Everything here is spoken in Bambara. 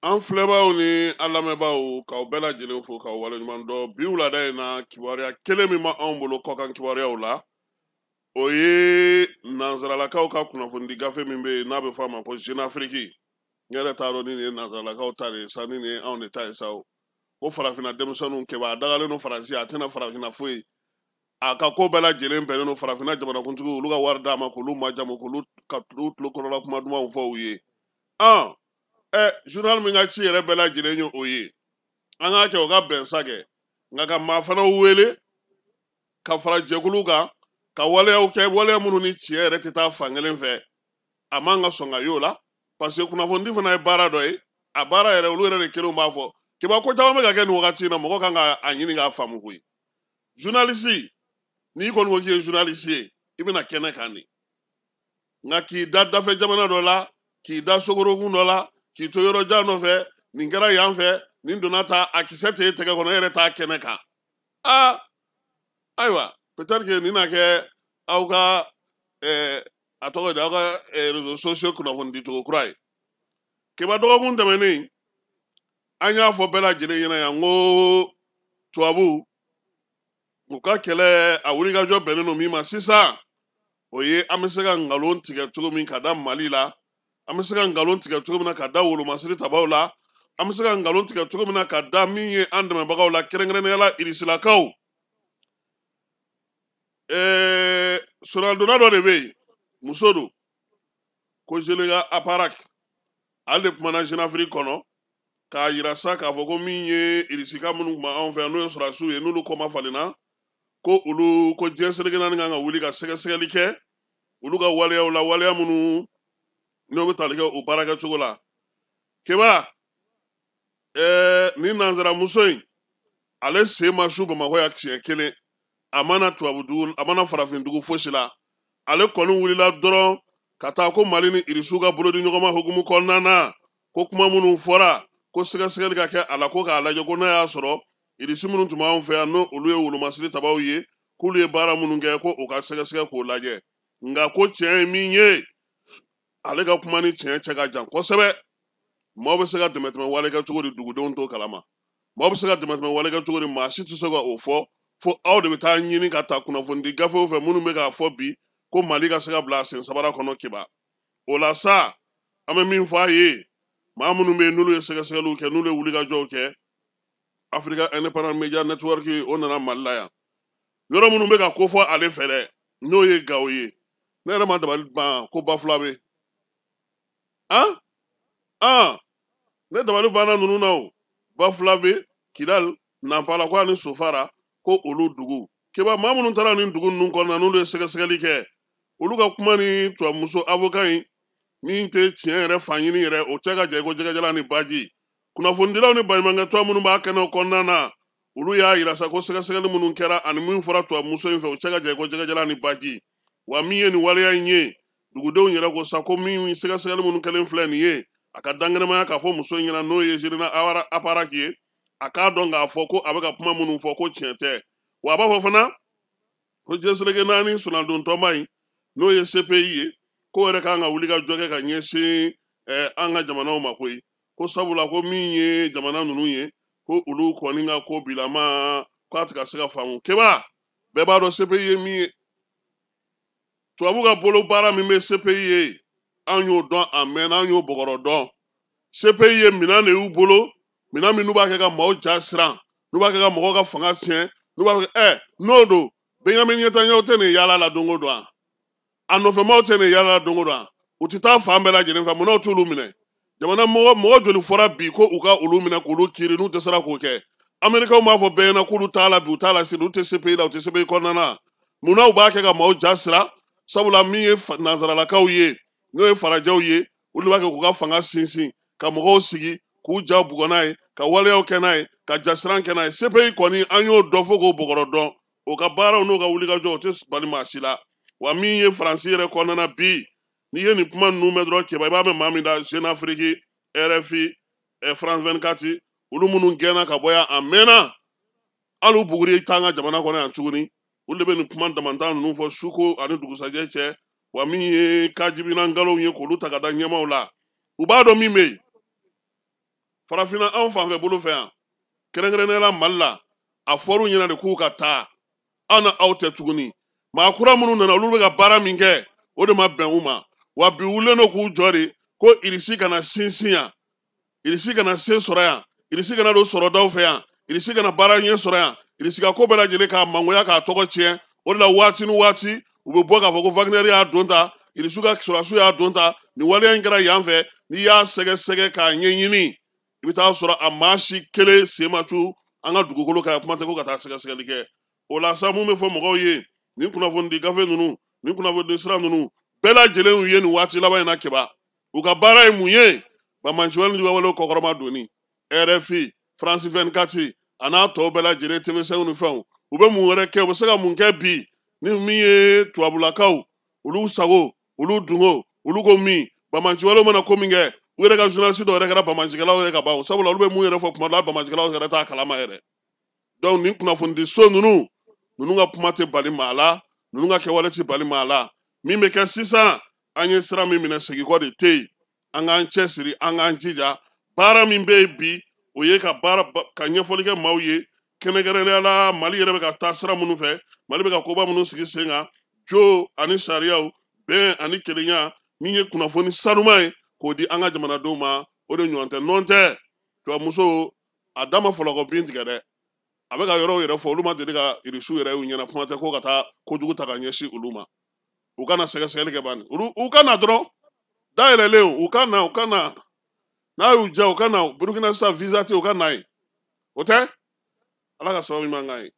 An filɛbaaw ni an lamɛnbaaw k'aw bɛɛ lajɛlen fo k'aw waleɲuman dɔn bi wulada in na kibaruya kelen min ma anw bolo kɔkan kibaruyaw la o ye nanzaralakaw ka kunnafonidi gafe min bɛ yen n'a bɛ fɔ a ma ko Jeune Afrique n yɛrɛ t'a dɔn ni nin ye nanzaralakaw ta de ye sa ni nin ye anw de ta ye sa o farafinna denmisɛnninw kɛba a dagalen don Faransi a tɛna farafinna foyi a ka ko bɛɛ lajɛlen bɛnnen don farafinna jamanakuntigiw olu ka wari d'a ma k'olu majamu k'olu ka tulokɔrɔla kuma dumanw fɔ u ye journal min ka ci yɛrɛ bɛɛ lajɛlen ye o ye an k'a kɛ o ka bɛnsa kɛ nka ka maa fanaw wele ka fara jɛkulu kan ka waleyaw kɛ waleya minnu ni tiɲɛ yɛrɛ tɛ taa fan kelen fɛ a man ka sɔn ka y'o la parce que kunnafonidi fana ye baara dɔ ye a baara yɛrɛ olu yɛrɛ de kelenw b'a fɔ kiba ko caman bɛ ka kɛ nin wagati in na mɔgɔ kan ka a ɲini k'a faamu koyi journaliste n'i kɔni ko k'i ye journaliste ye i bɛna kɛnɛ kan de nka k'i da dafɛ jamana dɔ la k'i da sokorokun dɔ la k'i to yɔrɔ jan nɔfɛ nin kɛra yan fɛ nin donna ta a kisɛ tɛ tɛgɛ kɔnɔ e yɛrɛ t'a kɛnɛ kan ayiwa peut-être que nin na kɛ aw ka a tɔgɔ de aw ka réseaux sociaux kunnafonidi cogo kura ye kiba dɔgɔkun tɛmɛnen an y'a fɔ bɛɛ lajɛlen ɲɛna yan n ko tubabu u ka kɛlɛ a wulikajɔ bɛnnen don min ma sisan o ye an bɛ se ka nkalon tigɛ cogo min ka da Mali la an bɛ se ka nkalon tigɛ cogo min na ka da wolomasiri tabaw la an bɛ se ka nkalon tigɛ cogo min na ka da min ye an dɛmɛbagaw la kɛrɛnkɛrɛnnenya la irisilakaw sonadonna dɔ de bɛ yen muso don ko Zelega Aparak ale de kumana Jeune Afrique kɔnɔ k'a yira sa k'a fɔ ko min ye irisika minnu tun b'anw fɛ yan n'o ye sɔrɔdasiw ye n'olu kɔma falenna ko olu ko diɲɛ seleke naani kan ka wuli ka sɛgɛsɛgɛli kɛ olu ka waleyaw la waleya minnu n'o bɛ tali kɛ o baarakɛcogo la keba nin nanzaramuso in ale sen ma su Bamakɔ yan siɲɛ kelen a mana tubabudugu a mana farafindugu fosi la ale kɔni wulila dɔrɔn ka taa ko Mali ni irisiw ka bolodi ɲɔgɔnma hukumu kɔnɔna na ko kuma minnu fɔra ko sɛgɛsɛgɛli ka kɛ a la ko k'a lajɛ ko n'a y'a sɔrɔ irisi minnu tun b'anw fɛ yan n'o olu ye wolomasiri tabaw ye k'olu ye baara minnu kɛ ko o ka sɛgɛsɛgɛ k'o lajɛ nka ko tiɲɛ ye min ye ale ka kuma ni tiɲɛ cɛ ka jan kosɛbɛ maaw bɛ se ka tɛmɛ wale kɛ cogo di dugudenw t'o kalama maaw bɛ se ka tɛmɛ wale kɛ cogo di maa si tɛ se ka o fɔ fo aw de bɛ taa ɲini ka ta kunnafonidi gafew fɛ minnu bɛ k'a fɔ bi ko Mali ka se ka bila sen sabara kɔnɔ kiba o la sa an bɛ min fɔ a ye maa minnu bɛ yen n'olu ye sɛgɛsɛgɛliw kɛ n'olu ye wulikajɔw kɛ Africa Independent Media Network o nana Mali la yan yɔrɔ minnu bɛ ka ko fɔ ale fɛ dɛ n'o ye Gawo ye ne yɛrɛ ma dabali ban ko Bafula bɛ ne dabali banna ninnu na o Bafula bɛ Kidal Nampala ko ani Sofara ko olu dugu kiba maa minnu taara nin dugu ninnu kɔnɔna n'olu ye sɛgɛsɛgɛli kɛ olu ka kuma ni tubabumuso avocat in min tɛ tiɲɛ yɛrɛ fanɲini yɛrɛ o cɛ ka jan i ko jɛgɛjalan ni baji kunnafonidilaw ni baɲumankɛ tɔn minnu b'a kɛnɛ kɔnɔna na olu y'a yira sa ko sɛgɛsɛgɛli minnu kɛra ani min fɔra tubabumuso in fɛ o cɛ ka jan i ko jɛgɛjalan ni baji wa min ye nin waleya in ye dugudenw yɛrɛ ko sa ko min sɛgɛsɛgɛli minnu kɛlen filɛ nin ye a ka dangɛnɛmaya k'a fɔ muso in ɲɛna n'o ye Jeune Aparak ye a k'a dɔn k'a fɔ ko a bɛ ka kuma minnu fɔ ko tiɲɛ tɛ wa a b'a fɔ fana ko diɲɛ seleke naani sunadontɔma in n'o ye CPI ye ko yɛrɛ kan ka wuli ka jɔ kɛ ka ɲɛsin an ka jamanaw ma koyi ko sabula ko min ye jamana ninnu ye ko olu kɔni ka ko bilama ko a tɛ ka se ka faamu keba bɛɛ b'a dɔn CPI ye min ye tubabu ka bolo baara min bɛ CPI ye an y'o dɔn a mɛnna an y'o bɔgɔrɔ dɔn CPI ye minɛn de y'u bolo minɛn min n'u b'a kɛ ka maaw ja siran n'u b'a kɛ ka mɔgɔw ka fanga tiɲɛ n'u b'a fɔ n'o don Benjamin Netanyahu tɛ nin yaala la don o don a nɔfɛmaw tɛ nin yaala la don o don u tɛ taa fan bɛɛ lajɛlen fɛ munna u t'olu minɛ jamana mɔgɔ joli fɔra bi ko u ka olu minɛ k'olu kiiri n'u tɛ sera k'o kɛ Amerikɛnw b'a fɔ bɛɛ ɲɛna k'olu t'a la bi u t'a la sini u tɛ CPI la u tɛ CPI kɔnɔna na munna u b'a kɛ ka maaw ja siran sabula min ye nanzaralakaw ye n'o ye farajɛw ye olu b'a kɛ k'u ka fanga sinsin ka mɔgɔw sigi k'u ja bugɔ n'a ye ka waleyaw kɛ n'a ye ka jasiran kɛ n'a ye CPI kɔni an y'o dɔn fo k'o bɔgɔrɔ dɔn o ka baaraw n'o ka wulikajɔ o tɛ bali maa si la wa min ye Faransi yɛrɛ kɔnɔna na bi n'i ye nin kuma ninnu mɛn dɔrɔn kɛba i b'a mɛn maa min da Jeune Afrique RFI France 24 olu minnu gɛnna ka bɔ yan a mɛnna hali u buguri t'an ka jamana kɔnɔ yan tuguni olu de bɛ nin kuma damantan ninnu fɔ suko ani dugusajɛ cɛ wa min ye kajibina nkalonw ye k'olu ta ka da ɲɛmaw la u b'a dɔn min bɛ yen farafina anw fan fɛ bolo fɛ yan kɛrɛnkɛrɛnnenya Mali la a fɔr'u ɲɛna de k'u ka taa an na aw tɛ tuguni maa kura minnu nana olu bɛ ka baara min kɛ o de ma bɛn u ma wa bi wulilen don k'u jɔ de ko irisi kana sinsin yan irisi kana sen sɔrɔ yan irisi kana don sɔrɔdaw fɛ yan irisi kana baara ɲɛ sɔrɔ yan irisi ka ko bɛɛ lajɛlen k'a mangoya k'a tɔgɔ tiɲɛ o de la waati ni waati u bɛ bɔ k'a fɔ ko Wagner y'a don ta irisi ka sɔrɔdasiw y'a don ta nin waleya in kɛra yan fɛ n'i y'a sɛgɛsɛgɛ k'a ɲɛɲini i bɛ taa sɔrɔ a maa si kelen sen ma cu an ka dugukolo kan kuma tɛ ko ka taa sɛgɛsɛgɛli kɛ o la sa mun bɛ fɔ mɔgɔw ye nin kunnafonidi gafe ninnu nin kunnafonidi sira ninnu bɛɛ lajɛlen y'u ye nin waati laban in na kɛba u ka baara ye mun ye Bamanciwale ni Wawale kɔkɔrɔma donni RFI France 24 a n'a tɔw bɛɛ lajɛlen TV5 ni fɛnw u bɛ mun wɛrɛ kɛ u bɛ se ka mun kɛ bi ni min ye tubabulakaw olu sago olu dungo olu ko min Bamanciwale mana ko min kɛ u yɛrɛ ka journaliste dɔw yɛrɛ kɛra bamancikɛlaw yɛrɛ ka ban sabula olu bɛ mun yɛrɛ fɔ kuma dɔ la bamancikɛlaw yɛrɛ t'a kalama yɛrɛ donc nin kunnafonidi so ninnu ka kuma tɛ bali maa la ninnu ka kɛwale tɛ bali maa la min bɛ kɛ sisan an ye sira min minɛ segin kɔ de tɛ yen an k'an cɛsiri an k'an jija baara min bɛ yen bi o ye ka ɲɛfɔli kɛ maaw ye kɛrɛnkɛrɛnnenya la Mali yɛrɛ bɛ ka taa sira minnu fɛ Mali bɛ ka koba minnu sigi sen kan jo ani sariyaw bɛn ani kelenya min ye kunnafoni sanuma ye k'o di an ka jamanadenw ma o de ɲɔgɔn tɛ nɔn tɛ tubabumuso a da ma fɔlɔ ko bin tigɛ dɛ a bɛ ka yɔrɔw yɛrɛ fɔ olu ma deli ka irisiw yɛrɛ y'u ɲɛna kuma tɛ ko ka taa kojugu ta ka ɲɛsin olu ma u kana sɛgɛsɛgɛli kɛ bani u ka na dɔrɔn dayɛlɛlen u ka na n'a y'u diya u ka na Burukina sisan visa tɛ u ka na yen o tɛ ala ka sababu ɲuman k'an ye